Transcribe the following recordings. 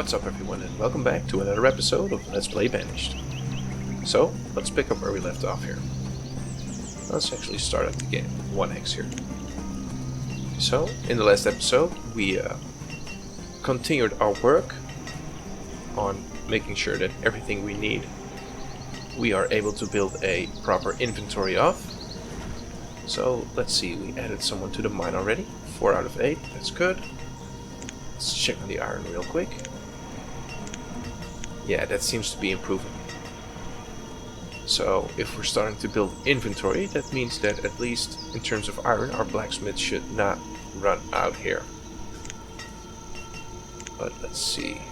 What's up everyone and welcome back to another episode of Let's Play Banished. So, let's pick up where we left off here. Let's actually start up the game, 1x here. So, in the last episode we continued our work on making sure that everything we need we are able to build a proper inventory of. So, let's see, we added someone to the mine already, 4 out of 8, that's good. Let's check on the iron real quick. Yeah, that seems to be improving. So, if we're starting to build inventory, that means that at least in terms of iron, our blacksmith should not run out here. But let's see.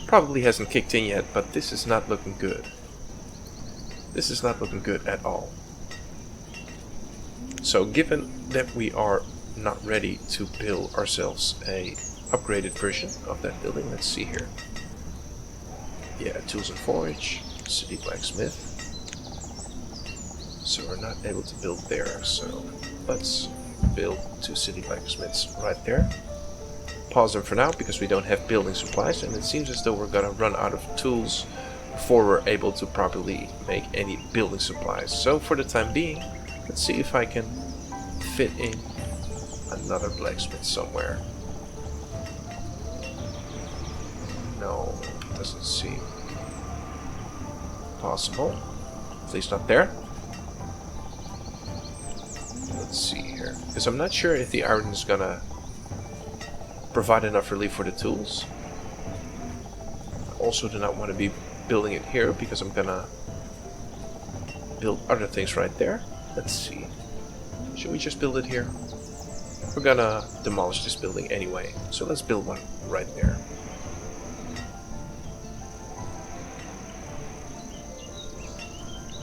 Probably hasn't kicked in yet, but this is not looking good. This is not looking good at all. So, given that we are not ready to build ourselves a upgraded version of that building, let's see here. Yeah, tools and forage, city blacksmith. So we're not able to build there, so let's build 2 city blacksmiths right there. Pause them for now because we don't have building supplies, and it seems as though we're gonna run out of tools before we're able to properly make any building supplies. So for the time being, let's see if I can fit in another blacksmith somewhere. No, doesn't seem possible. At least not there. Let's see here. Because I'm not sure if the iron is gonna provide enough relief for the tools. I also do not want to be building it here because I'm gonna build other things right there. Let's see. Should we just build it here? We're gonna demolish this building anyway, so let's build one right there.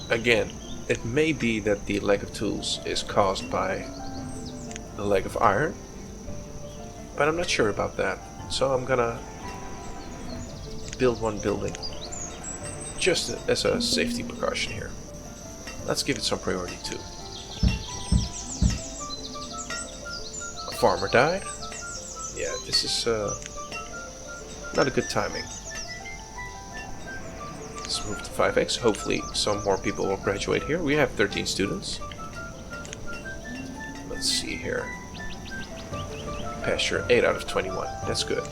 Again, it may be that the lack of tools is caused by the lack of iron, but I'm not sure about that, so I'm gonna build one building just as a safety precaution here. Let's give it some priority too. A farmer died. Yeah, this is not a good timing. Let's move to 5x. Hopefully some more people will graduate here. We have 13 students. Let's see here. Pasture 8 out of 21. That's good.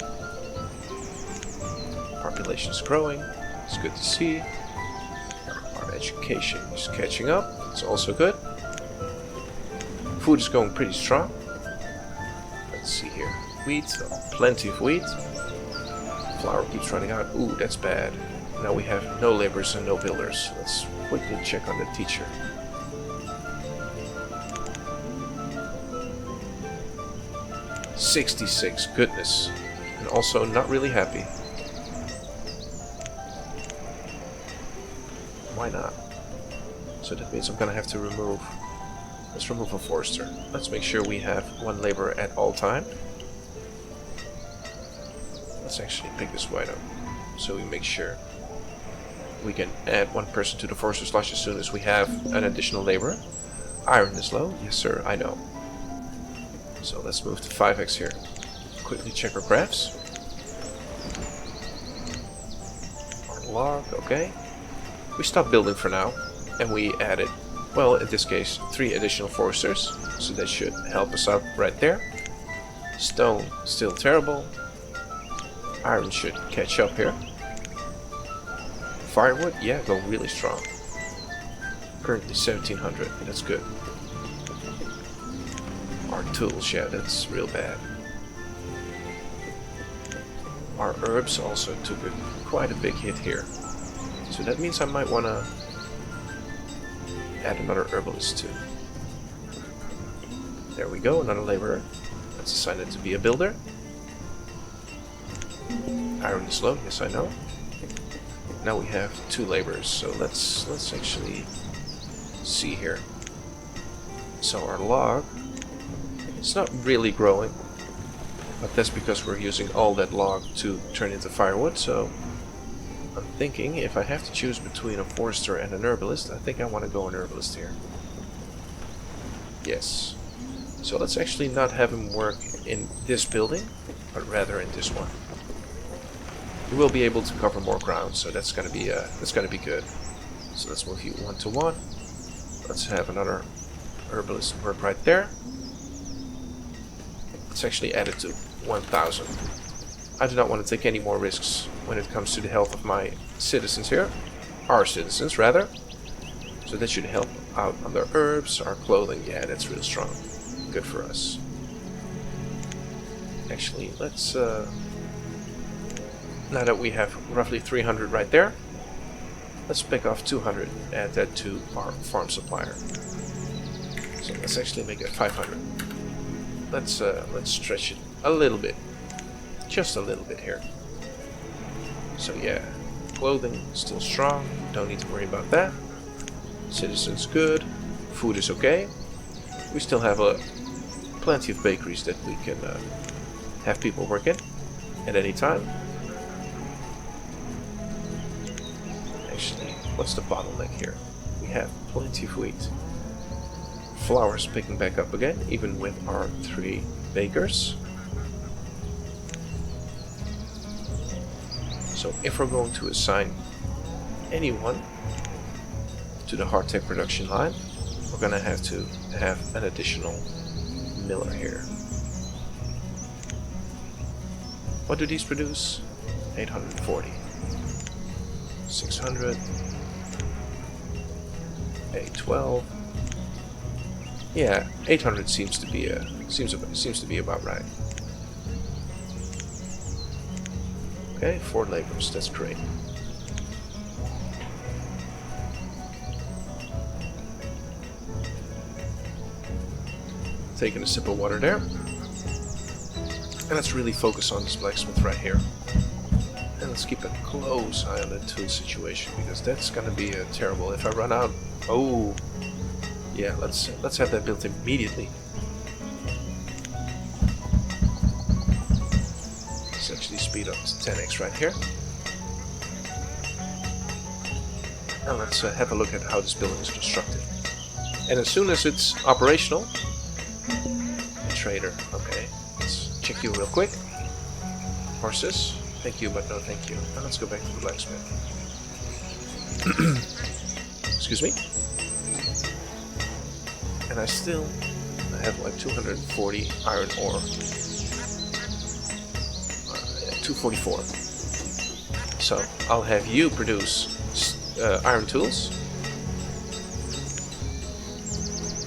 Population is growing. It's good to see. Our education is catching up. It's also good. Food is going pretty strong. Let's see here. Wheat. Plenty of wheat. Flour keeps running out. Ooh, that's bad. Now we have no laborers and no builders. Let's quickly check on the teacher. $66, goodness. And also not really happy. Why not? So that means I'm gonna have to remove... Let's remove a forester. Let's make sure we have 1 laborer at all time. Let's actually pick this white up, so we make sure we can add 1 person to the forester slot as soon as we have an additional laborer. Iron is low. Yes sir, I know. So let's move to 5x here. Quickly check our graphs. Our log, okay. We stopped building for now, and we added, well in this case, 3 additional foresters. So that should help us out right there. Stone, still terrible. Iron should catch up here. Firewood, yeah, going really strong. Currently 1700, that's good. Our tools, yeah, that's real bad. Our herbs also took quite a big hit here. So that means I might want to add another herbalist too. There we go, another laborer. Let's assign it to be a builder. Iron is low, yes I know. Now we have 2 laborers, so let's actually see here. So our log, it's not really growing, but that's because we're using all that log to turn into firewood. So I'm thinking if I have to choose between a forester and an herbalist, I think I want to go an herbalist here. Yes. So let's actually not have him work in this building, but rather in this one. you will be able to cover more ground, so that's gonna be good. So let's move you 1 to 1. Let's have another herbalist herb right there. Let's actually add it to 1,000. I do not want to take any more risks when it comes to the health of my citizens here. Our citizens, rather. So that should help out on their herbs, our clothing. Yeah, that's real strong. Good for us. Actually, let's... now that we have roughly 300 right there, let's pick off 200 and add that to our farm supplier. So let's actually make it 500. Let's stretch it a little bit. Just a little bit here. So yeah, clothing still strong, don't need to worry about that. Citizens good, food is okay. We still have plenty of bakeries that we can have people work in at any time. Actually, what's the bottleneck here? We have plenty of wheat. Flour's picking back up again, even with our 3 bakers. So if we're going to assign anyone to the hardtack production line, we're gonna have to have an additional miller here. What do these produce? 840. 600. 812. Yeah, 800 seems to be about right. Okay, 4 laborers, that's great. Taking a sip of water there. And let's really focus on this blacksmith right here. And let's keep a close eye on the tool situation, because that's gonna be terrible. If I run out... Oh! Yeah, let's have that built immediately. Let's actually speed up to 10x right here. And let's have a look at how this building is constructed. And as soon as it's operational... Trader, okay. Let's check you real quick. Horses, thank you, but no thank you. And let's go back to the blacksmith. Excuse me. And I have like 240 iron ore. 244. So I'll have you produce iron tools.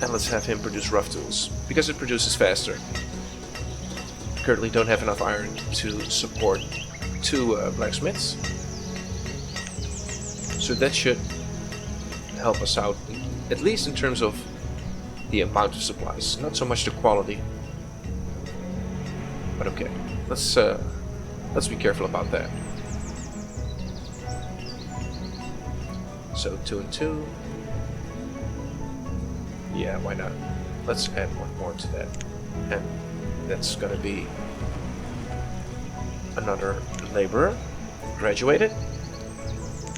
And let's have him produce rough tools, because it produces faster. Currently don't have enough iron to support 2 blacksmiths. So that should help us out, at least in terms of the amount of supplies, not so much the quality. But okay, let's be careful about that. So 2 and 2. Yeah, why not? Let's add 1 more to that. And that's gonna be another laborer, graduated.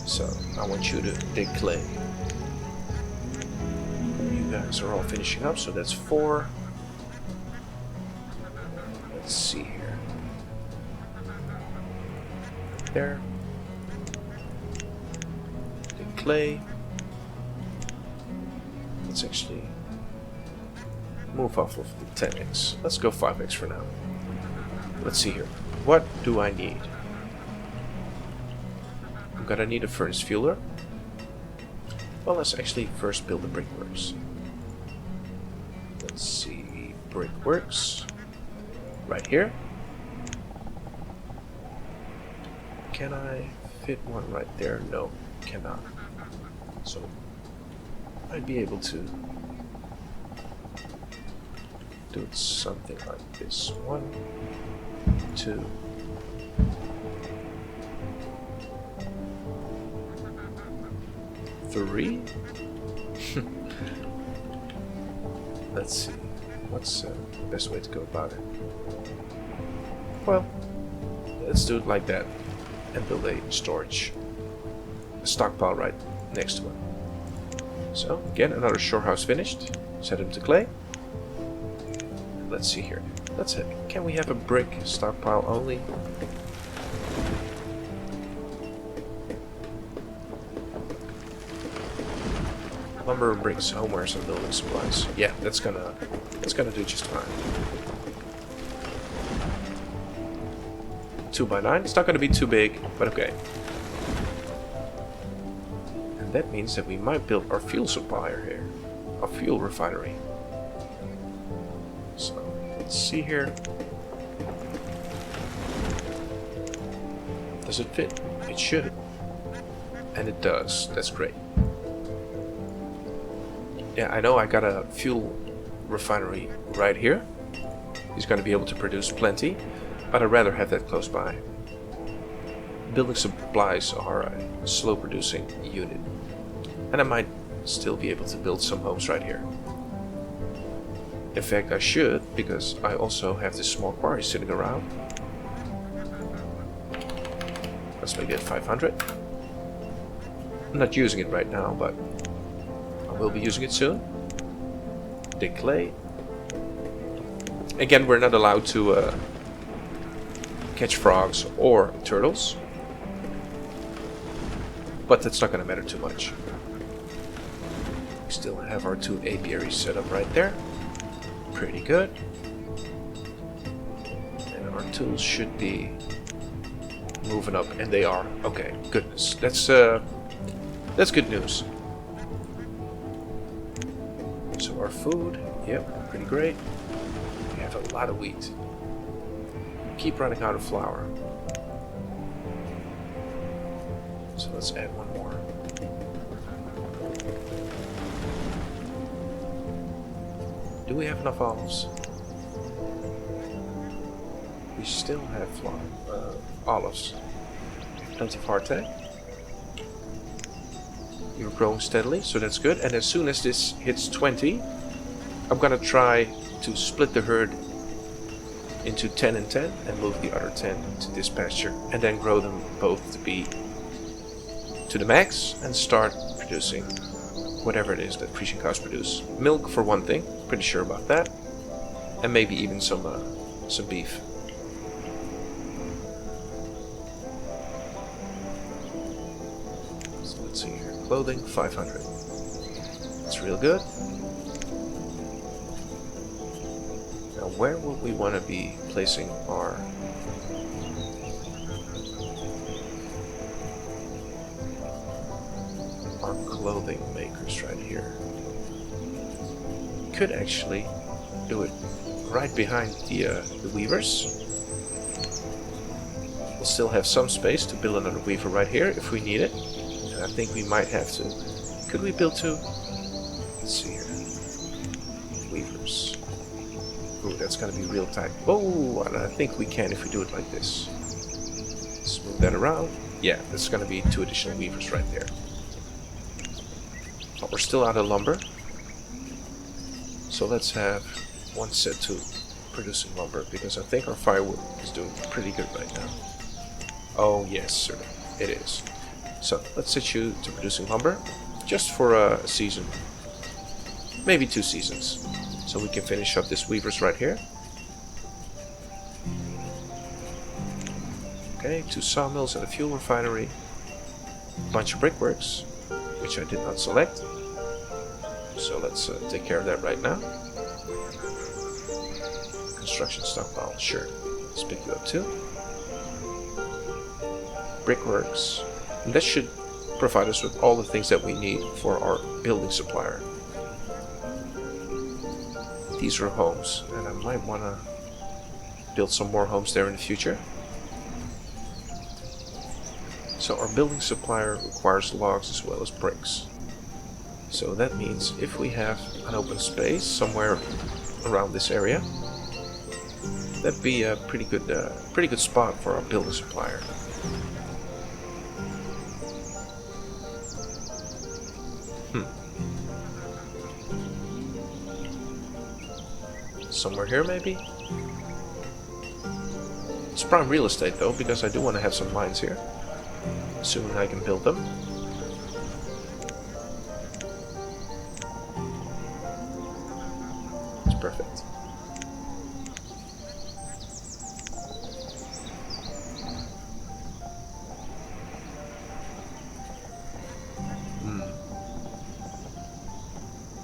So I want you to dig clay. You guys are all finishing up, so that's 4. Let's see here. There. Dig clay. Let's actually move off of the 10x. Let's go 5x for now. Let's see here. What do I need? I'm gonna need a furnace fueler. Well, let's actually first build the brickworks. Let's see, brickworks. Right here. Can I fit one right there? No, cannot. So I'd be able to do something like this. 1, 2. Three. Let's see. What's the best way to go about it? Well, let's do it like that and build a storage, a stockpile right next to it. So again, another shore house finished. Set him to clay. Let's see here. Can we have a brick stockpile only? Lumber, bricks, homewares, and building supplies. Yeah, that's gonna do just fine. 2x9. It's not gonna be too big, but okay. And that means that we might build our fuel supplier here, our fuel refinery. So let's see here. Does it fit? It should. And it does. That's great. Yeah, I know I got a fuel refinery right here. He's going to be able to produce plenty, but I'd rather have that close by. Building supplies are a slow producing unit, and I might still be able to build some homes right here. In fact, I should, because I also have this small quarry sitting around. Let's make it 500. I'm not using it right now, but I will be using it soon. Dig clay. Again, we're not allowed to catch frogs or turtles, but that's not going to matter too much. We still have our 2 apiaries set up right there. Pretty good. And our tools should be moving up, and they are. Okay, goodness. That's good news. So our food, yep, pretty great. We have a lot of wheat. Keep running out of flour. So let's add one more. Do we have enough olives? We still have olives. Plenty of hardtack. You're growing steadily, so that's good. And as soon as this hits 20, I'm gonna try to split the herd into 10 and 10 and move the other 10 to this pasture, and then grow them both to be to the max and start producing whatever it is that Frisian cows produce. Milk for one thing, pretty sure about that, and maybe even some beef. So let's see here. Clothing, 500. That's real good. Now where would we want to be placing our clothing makers right here? Could actually do it right behind the weavers. We'll still have some space to build another weaver right here if we need it. And I think we might have to. Could we build 2? Let's see here. Weavers. Ooh, that's gonna be real tight. Oh, and I think we can if we do it like this. Let's move that around. Yeah, that's gonna be 2 additional weavers right there. But we're still out of lumber. So let's have one set to producing lumber, because I think our firewood is doing pretty good right now. Oh yes, sir, it is. So let's set you to producing lumber, just for a season, maybe 2 seasons, so we can finish up this weavers right here. Okay, 2 sawmills and a fuel refinery, a bunch of brickworks, which I did not select. So let's take care of that right now. Construction stockpile, sure. Let's pick you up too. Brickworks. And that should provide us with all the things that we need for our building supplier. These are homes, and I might want to build some more homes there in the future. So our building supplier requires logs as well as bricks. So that means if we have an open space somewhere around this area, that'd be a pretty good spot for our building supplier. Somewhere here maybe? It's prime real estate though, because I do want to have some mines here. Assuming I can build them. It's perfect.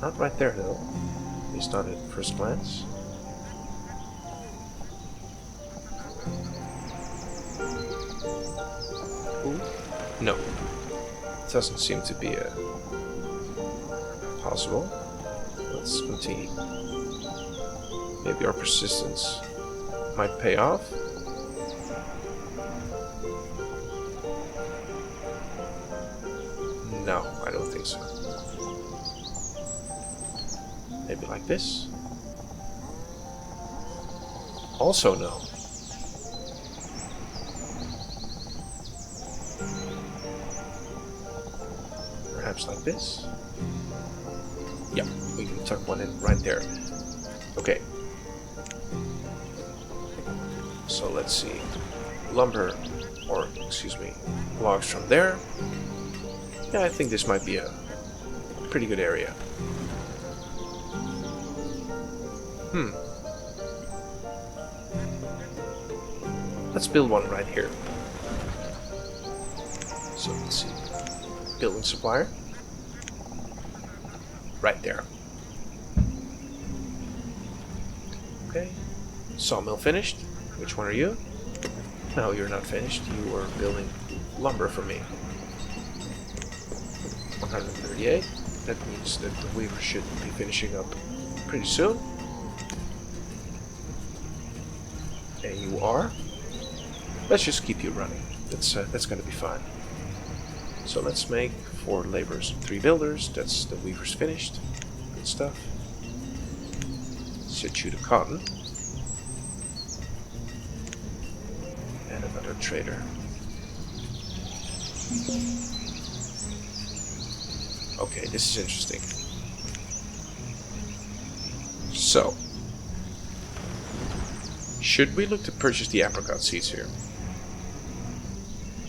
Not right there though. At least not at first glance. Ooh. No. Doesn't seem to be possible. Let's continue. Maybe our persistence might pay off. No, I don't think so. Maybe like this. Also no. Perhaps like this. Yeah, we can tuck one in right there. Okay. So let's see. Lumber, or excuse me, logs from there. Yeah, I think this might be a pretty good area. Let's build one right here. So let's see. Building supplier. Right there. Okay. Sawmill finished. Which one are you? No, you're not finished. You are building lumber for me. 138. That means that the weaver should be finishing up pretty soon. And you are. Let's just keep you running. That's going to be fine. So let's make 4 laborers and 3 builders. That's the weaver's finished. Good stuff. Set you to cotton. And another trader. Okay, this is interesting. So, should we look to purchase the apricot seeds here?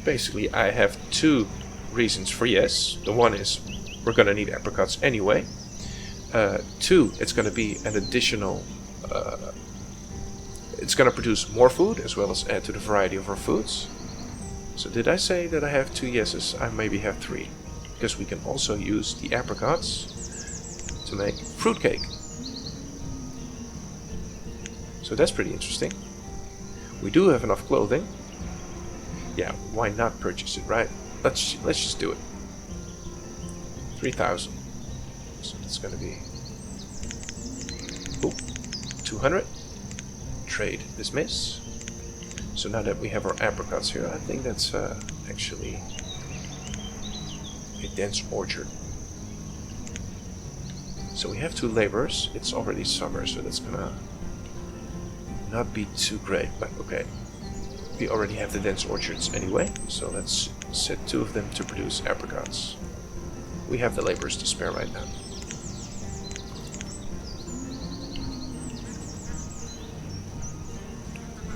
Basically, I have 2 reasons for yes. The one is we're going to need apricots anyway. 2, it's going to be an additional... it's going to produce more food as well as add to the variety of our foods. So did I say that I have 2 yeses? I maybe have 3. Because we can also use the apricots to make fruitcake. So that's pretty interesting. We do have enough clothing. Yeah, why not purchase it, right? Let's just do it. 3,000. So it's gonna be 200. Trade dismiss. So now that we have our apricots here, I think that's actually a dense orchard. So we have 2 laborers. It's already summer, so that's gonna not be too great, but okay. We already have the dense orchards anyway, so let's set 2 of them to produce apricots. We have the laborers to spare right now.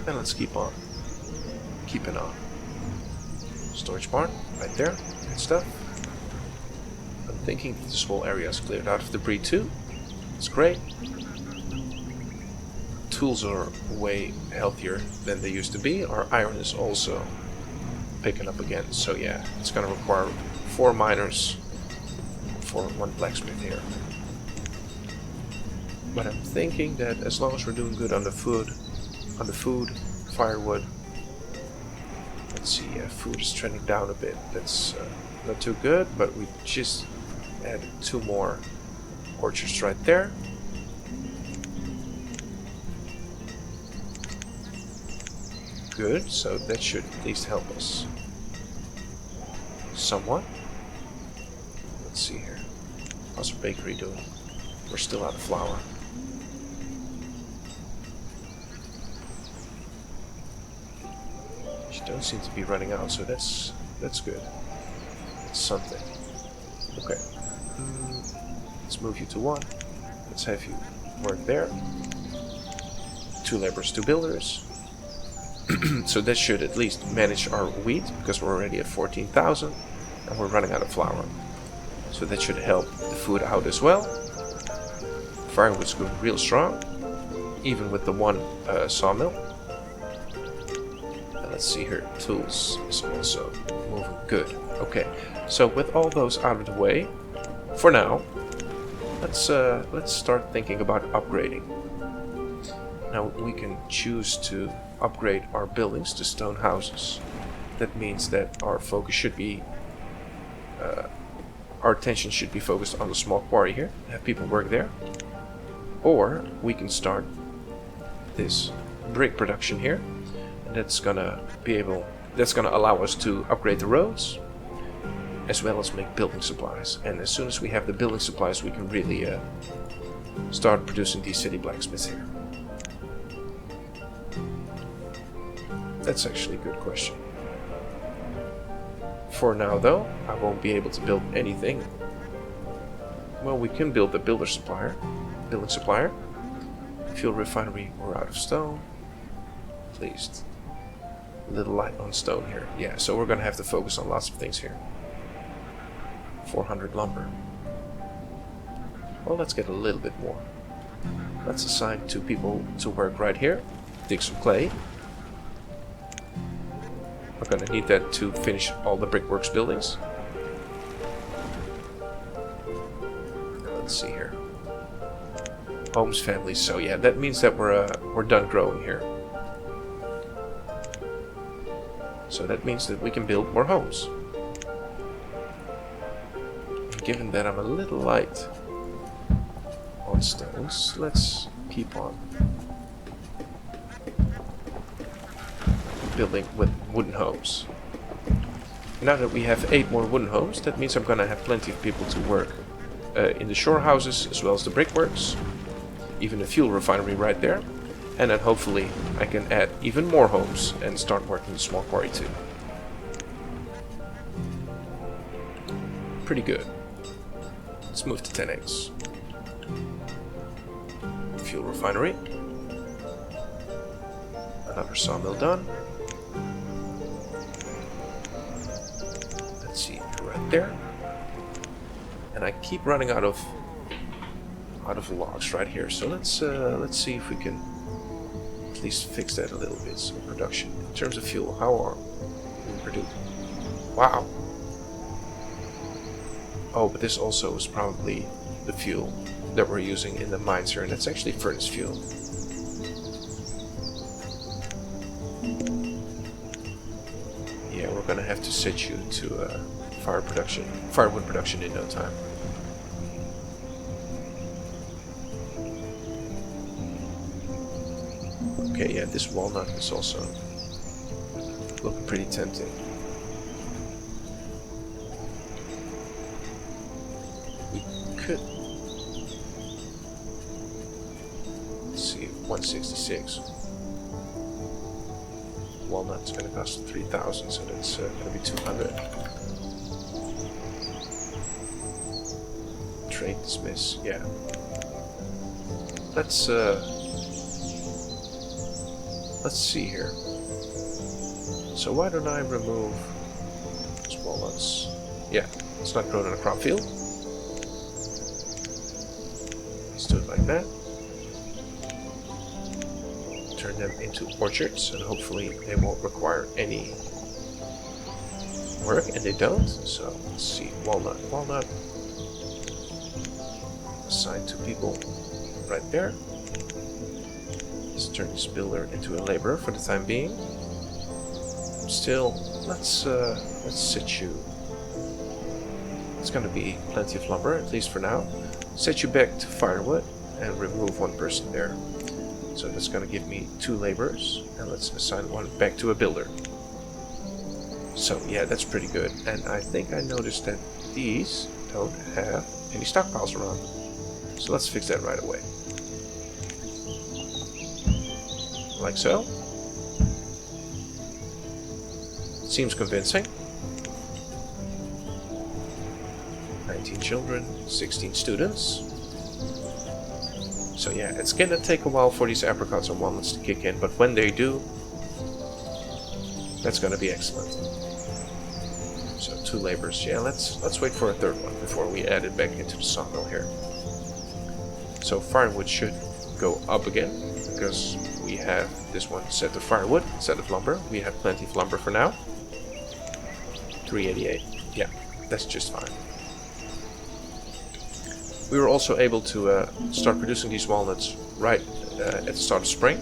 And let's keep on. Keeping on. Storage barn, right there. Good stuff. I'm thinking that this whole area is cleared out of debris too. It's great. Tools are way healthier than they used to be. Our iron is also picking up again. So yeah, it's going to require 4 miners for 1 blacksmith here. But I'm thinking that as long as we're doing good on the food, firewood. Let's see, food is trending down a bit. That's not too good, but we just added 2 more orchards right there. Good, so that should at least help us somewhat. Let's see here. How's our bakery doing? We're still out of flour. She don't seem to be running out, so that's good. That's something. Okay. Let's move you to 1. Let's have you work there. 2 laborers, 2 builders. So that should at least manage our wheat, because we're already at 14,000 and we're running out of flour. So that should help the food out as well. Firewood's going real strong, even with the 1 sawmill. And let's see here, tools is also moving good. Okay, so with all those out of the way, for now, let's start thinking about upgrading. Now we can choose to upgrade our buildings to stone houses. That means that our focus should be, our attention should be focused on the small quarry here, have people work there. Or we can start this brick production here, and that's gonna allow us to upgrade the roads, as well as make building supplies. And as soon as we have the building supplies, we can really start producing these city blacksmiths here. That's actually a good question. For now though, I won't be able to build anything. Well, we can build the building supplier. Fuel refinery, we're out of stone. Please. A little light on stone here. Yeah, so we're gonna have to focus on lots of things here. 400 lumber. Well, let's get a little bit more. Let's assign 2 people to work right here. Dig some clay. We're gonna need that to finish all the brickworks buildings. Let's see here. Homes, families. So yeah, that means that we're done growing here. So that means that we can build more homes. And given that I'm a little light on stones, let's keep on building with wooden homes. Now that we have 8 more wooden homes, that means I'm gonna have plenty of people to work in the shore houses as well as the brickworks, even the fuel refinery right there, and then hopefully I can add even more homes and start working the small quarry too. Pretty good. Let's move to 10x. Fuel refinery. Another sawmill done. Let's see, right there. And I keep running out of logs right here. So let's see if we can at least fix that a little bit. So production in terms of fuel, how are we producing? Wow. Oh, but this also is probably the fuel that we're using in the mines here, and that's actually furnace fuel. Yeah, we're gonna have to set you to firewood production in no time. Okay, yeah, this walnut is also looking pretty tempting. We could... Let's see, 166. Walnut's gonna cost 3,000, so that's gonna be 200. Trade dismiss, yeah. Let's see here. So why don't I remove those walnuts? Yeah, it's not grown in a crop field. Let's do it like that. Turn them into orchards, and hopefully they won't require any work, and they don't. So let's see, walnut. Assign 2 people right there. Let's turn this builder into a laborer for the time being. Still, let's set you. It's gonna be plenty of lumber, at least for now. Set you back to firewood and remove 1 person there. So that's gonna give me 2 laborers, and let's assign 1 back to a builder. So yeah, that's pretty good. And I think I noticed that these don't have any stockpiles around them. So let's fix that right away. Like so. Seems convincing. 19 children, 16 students. So yeah, it's gonna take a while for these apricots and walnuts to kick in, but when they do, that's gonna be excellent. So 2 laborers. Yeah, let's wait for a 3rd one before we add it back into the sawmill here. So firewood should go up again, because we have this one set to firewood instead of lumber. We have plenty of lumber for now. 388. Yeah, that's just fine. We were also able to start producing these walnuts right at the start of spring.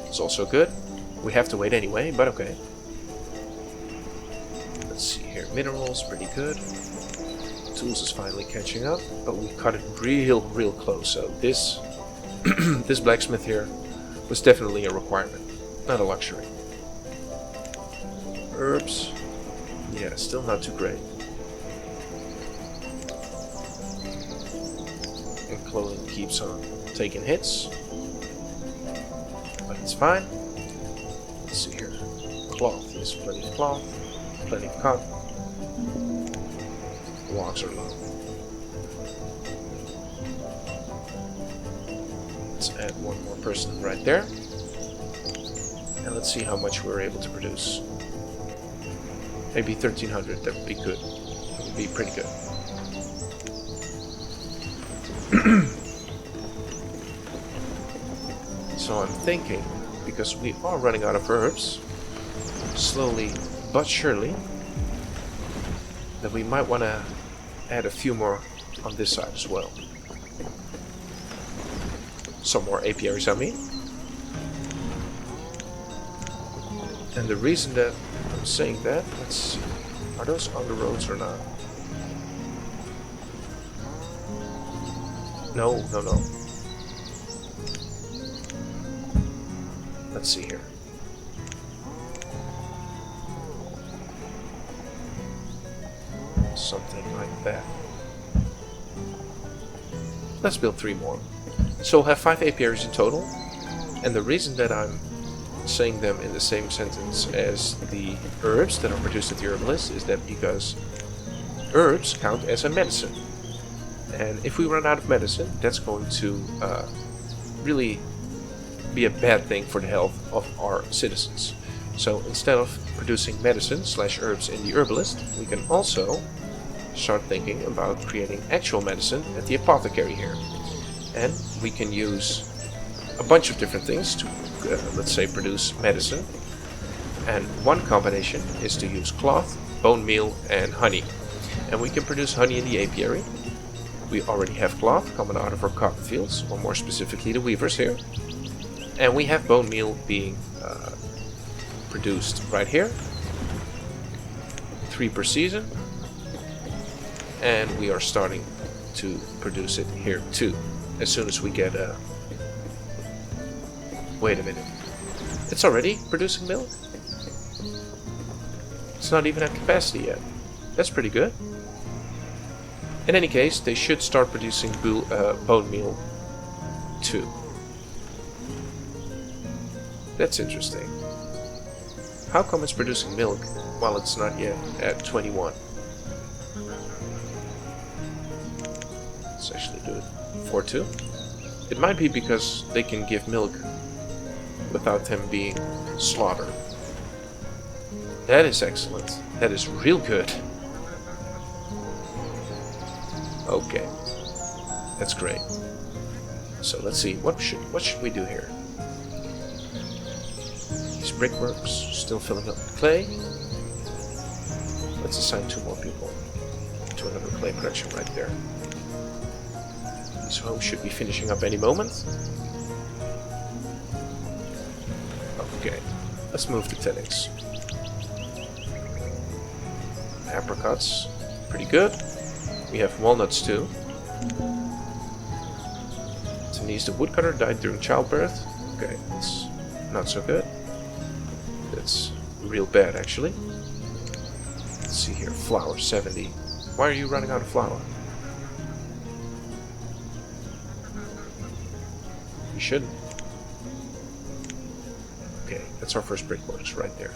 It's also good. We have to wait anyway, but okay. Let's see here. Minerals, pretty good. Tools is finally catching up, but we cut it real close. So this this blacksmith here was definitely a requirement, not a luxury. Herbs, yeah, still not too great. And clothing keeps on taking hits, but it's fine. Let's see here. Cloth, yes, plenty of cloth, plenty of cotton. Logs are low. Let's add one more person right there. And let's see how much we're able to produce. Maybe 1300, that would be good. That would be pretty good. So I'm thinking, because we are running out of herbs, slowly but surely, that we might want to add a few more on this side as well. Some more apiaries, I mean. And the reason that I'm saying that, let's see, are those on the roads or not? No. Let's see here. Something like that. Let's build 3 more. So we'll have 5 apiaries in total. And the reason that I'm saying them in the same sentence as the herbs that are produced at the herbalist is that because herbs count as a medicine. And if we run out of medicine, that's going to really be a bad thing for the health of our citizens. So instead of producing medicine / herbs in the herbalist, we can also start thinking about creating actual medicine at the apothecary here. And we can use a bunch of different things to, let's say, produce medicine. And one combination is to use cloth, bone meal, and honey. And we can produce honey in the apiary. We already have cloth coming out of our cotton fields, or more specifically the weavers here. And we have bone meal being produced right here. 3 per season. And we are starting to produce it here too. As soon as we get a... Wait a minute. It's already producing milk? It's not even at capacity yet. That's pretty good. In any case, they should start producing bone meal too. That's interesting. How come it's producing milk while it's not yet at 21? Let's actually do it 4-2. It might be because they can give milk without them being slaughtered. That is excellent. That is real good. Okay. That's great. So let's see, what should we do here? These brickworks still filling up with clay. Let's assign 2 more people to another clay production right there. These homes should be finishing up any moment. Okay, let's move the tillings. Apricots, pretty good. We have walnuts too. Denise the woodcutter died during childbirth. Okay, that's not so good. That's real bad actually. Let's see here, flour 70. Why are you running out of flour? You shouldn't. Okay, that's our first brickworks right there.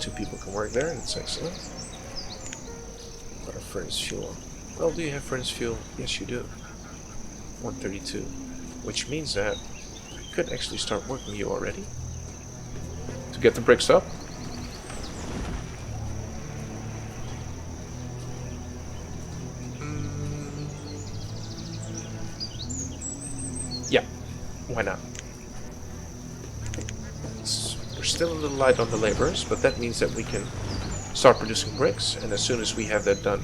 2 people can work there, that's excellent. What are furnace fuel? Well, do you have furnace fuel? Yes, you do. 132. Which means that I could actually start working you already. To get the bricks up. Yeah, why not? We're still a little light on the laborers, but that means that we can start producing bricks, and as soon as we have that done,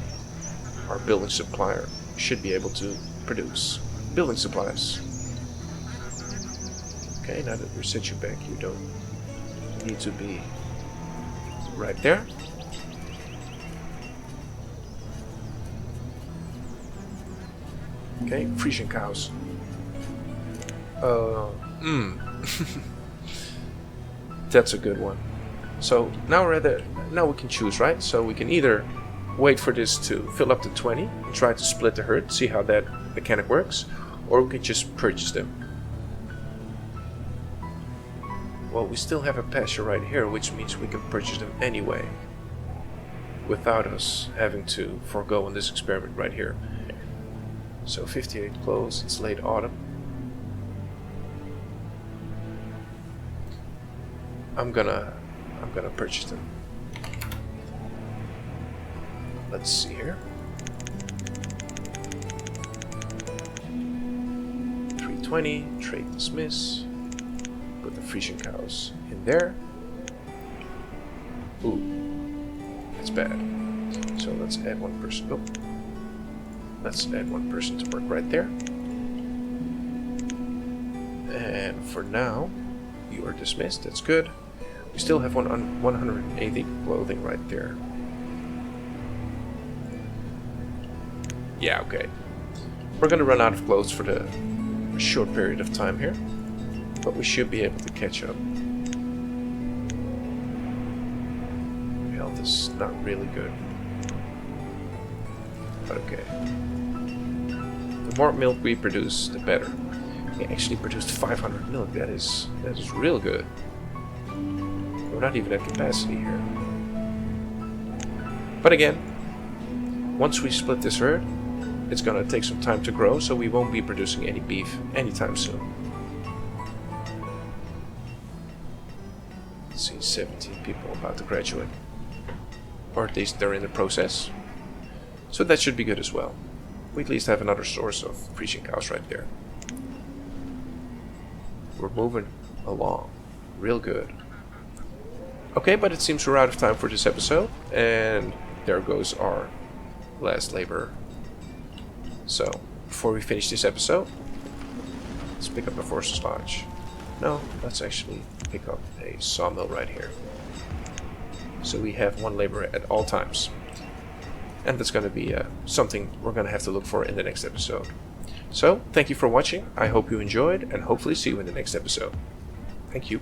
our building supplier should be able to produce building supplies. Okay, now that we set you back, you don't need to be right there. Okay, Frisian cows. That's a good one. So now we can choose, right? So we can either wait for this to fill up to 20 and try to split the herd, see how that mechanic works, or we can just purchase them. Well, we still have a pasture right here, which means we can purchase them anyway, without us having to forego on this experiment right here. So 58 close, it's late autumn. I'm gonna purchase them. Let's see here. 320, trade dismiss. Put the Frisian cows in there. Ooh, that's bad. So let's add one person. Oh, let's add one person to work right there. And for now, you are dismissed. That's good. We still have 180 clothing right there. Yeah, okay. We're gonna run out of clothes for the short period of time here, but we should be able to catch up. Health is not really good, but okay. The more milk we produce, the better. We actually produced 500 milk. That is real good. We're not even at capacity here. But again, once we split this herd, it's gonna take some time to grow, so we won't be producing any beef anytime soon. Let's see, 17 people about to graduate. Or at least they're in the process. So that should be good as well. We at least have another source of Frisian cows right there. We're moving along real good. Okay, but it seems we're out of time for this episode, and there goes our last laborer. So, before we finish this episode, let's pick up a Forcer's Lodge. No, let's actually pick up a sawmill right here. So we have one laborer at all times. And that's going to be something we're going to have to look for in the next episode. So, thank you for watching. I hope you enjoyed, and hopefully see you in the next episode. Thank you.